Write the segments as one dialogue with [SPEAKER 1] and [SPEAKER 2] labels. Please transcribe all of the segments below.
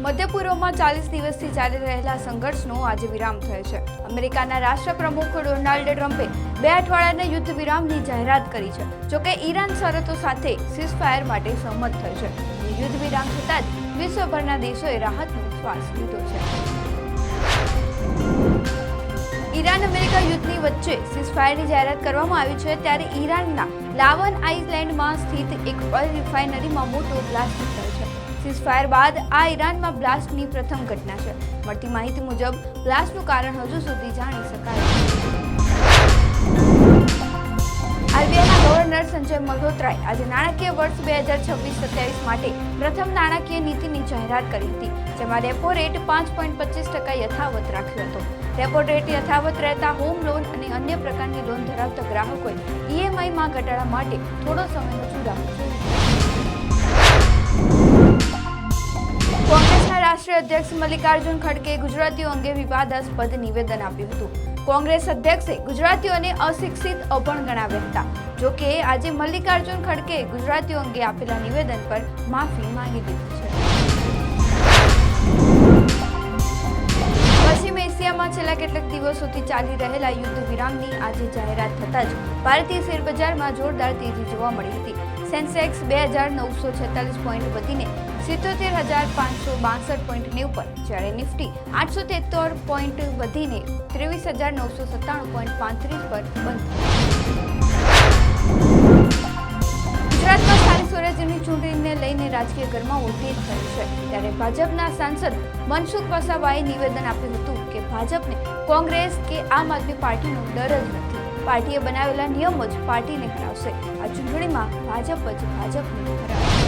[SPEAKER 1] મધ્ય પૂર્વમાં 40 દિવસથી ચાલી રહેલા સંઘર્ષનો આજે વિરામ થયો છે। અમેરિકાના રાષ્ટ્રપ્રમુખ ડોનાલ્ડ ટ્રમ્પે 2 અઠવાડિયાના યુદ્ધ વિરામની જાહેરાત કરી છે। જોકે ઈરાન શરતો સાથે સીઝફાયર માટે સહમત થયો છે। યુદ્ધ વિરામ થતાં જ વિશ્વભરના દેશોએ રાહતનો શ્વાસ લીધો છે। ઈરાન અમેરિકા યુદ્ધની વચ્ચે સીઝફાયરની જાહેરાત કરવામાં આવી છે, ત્યારે ઈરાનના લાવન આઇસલેન્ડમાં સ્થિત એક ઓઇલ રિફાઇનરીમાં મોટો બ્લાસ્ટ થયો છે। સીઝફાયર બાદ આ ઈરાનમાં બ્લાસ્ટની પ્રથમ ઘટના છે। મળતી માહિતી મુજબ બ્લાસ્ટનું કારણ હજુ સુધી જાણી શકાય નથી। આરબીઆઈના ગવર્નર સંજય મલ્હોત્રાએ આજે નાણાકીય વર્ષ 2026-27 માટે પ્રથમ નાણાકીય નીતિની જાહેરાત કરી હતી, જેમાં રેપો રેટ 5.25% યથાવત રાખ્યો હતો। રેપો રેટ યથાવત રહેતા હોમ લોન અને અન્ય પ્રકારની લોન ધરાવતા ગ્રાહકોએ ઈએમઆઈમાં ઘટાડા માટે થોડો સમયનો ચૂડાવો જોઈએ। કોંગ્રેસના રાષ્ટ્રીય અધ્યક્ષ મલ્લિકાર્જુન ખડગેએ ગુજરાતીઓ અંગે વિવાદાસ્પદ નિવેદન આપ્યું હતું। કોંગ્રેસ અધ્યક્ષે ગુજરાતીઓને અશિક્ષિત અભણ ગણાવ્યા હતા। જોકે આજે મલ્લિકાર્જુન ખડગેએ ગુજરાતીઓ અંગે આપેલા નિવેદન પર માફી માંગી દીધી છે। પશ્ચિમ એશિયામાં છેલ્લા કેટલાક દિવસોથી ચાલી રહેલા યુદ્ધ વિરામની આજે જાહેરાત થતાં જ ભારતીય શેરબજારમાં જોરદાર તેજી જોવા મળી હતી। સેન્સેક્સ 2946 પોઈન્ટ વધીને 77,562 પોઈન્ટ પર, જ્યારે નિફ્ટી 873 પોઈન્ટ વધીને 23,997 પોઈન્ટ 35 પર બંધ થયો। ગુજરાતમાં સ્થાનિક સ્વરાજ્યની ચૂંટણીને લઈને રાજકીય ગરમાવો તેજ થયો છે, ત્યારે ભાજપના સાંસદ મનસુખ વસાવાએ નિવેદન આપ્યું હતું કે ભાજપને કોંગ્રેસ કે આમ આદમી પાર્ટીનો ડર જ નથી। પાર્ટીએ બનાવેલા નિયમો જ પાર્ટીને હરાવશે। આ ચૂંટણીમાં ભાજપ જ ભાજપને હરાવશે।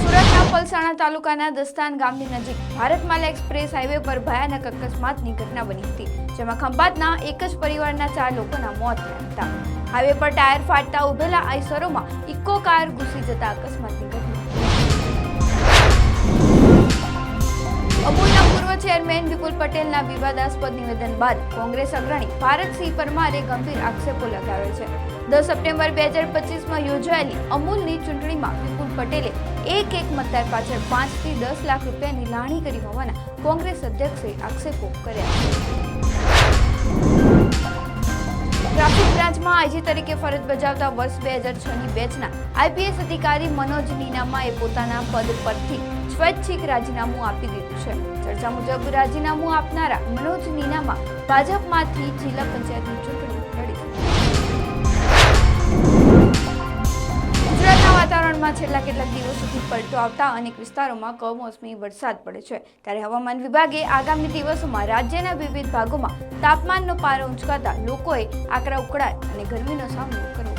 [SPEAKER 1] સુરતના પલસાણા તાલુકાના દસ્તાન ગામની નજીક ભારતમાલા એક્સપ્રેસ હાઈવે પર ભયાનક અકસ્માતની ઘટના બની હતી, જેમાં ખંભાતના એક જ પરિવારના 4 લોકોના મોત થયા હતા। હાઈવે પર ટાયર ફાટતા ઉભેલા આઈસરોમાં ઇકો કાર ઘૂસી જતા અકસ્માતની ઘટના। અમૂલના પૂર્વ ચેરમેન વિપુલ પટેલના વિવાદાસ્પદ નિવેદન બાદ કોંગ્રેસ અગ્રણી ભારતસિંહ પરમારે ગંભીર આક્ષેપો લગાવ્યા છે। 10 સપ્ટેમ્બર 2025માં યોજાયેલી અમૂલની ચૂંટણીમાં વિપુલ પટેલે એક મતદાર પાછળ 5 થી 10 લાખ રૂપિયાની લાણી કરી હોવાના કોંગ્રેસ અધ્યક્ષે આક્ષેપો કર્યા છે। ટ્રાફિક બ્રાન્ચમાં આઈજી તરીકે ફરજ બજાવતા વર્ષ 2006ની બેચના આઈપીએસ અધિકારી મનોજ નીનામાએ પોતાના પદ પરથી સ્વૈચ્છિક રાજીનામું આપી દીધું છે। ચર્ચા મુજબ રાજીનામું આપનારા મનોજ નીનામા ભાજપમાંથી જિલ્લા પંચાયતની ચૂંટણી લડી છે। ગુજરાતના વાતાવરણમાં છેલ્લા કેટલાક દિવસોથી પલટો આવતા અનેક વિસ્તારોમાં કમોસમી વરસાદ પડે છે, ત્યારે હવામાન વિભાગે આગામી દિવસોમાં રાજ્યના વિવિધ ભાગોમાં તાપમાનનો પારો ઊંચકાતા લોકોએ આકરા ઉકળાટ અને ગરમીનો સામનો કર્યો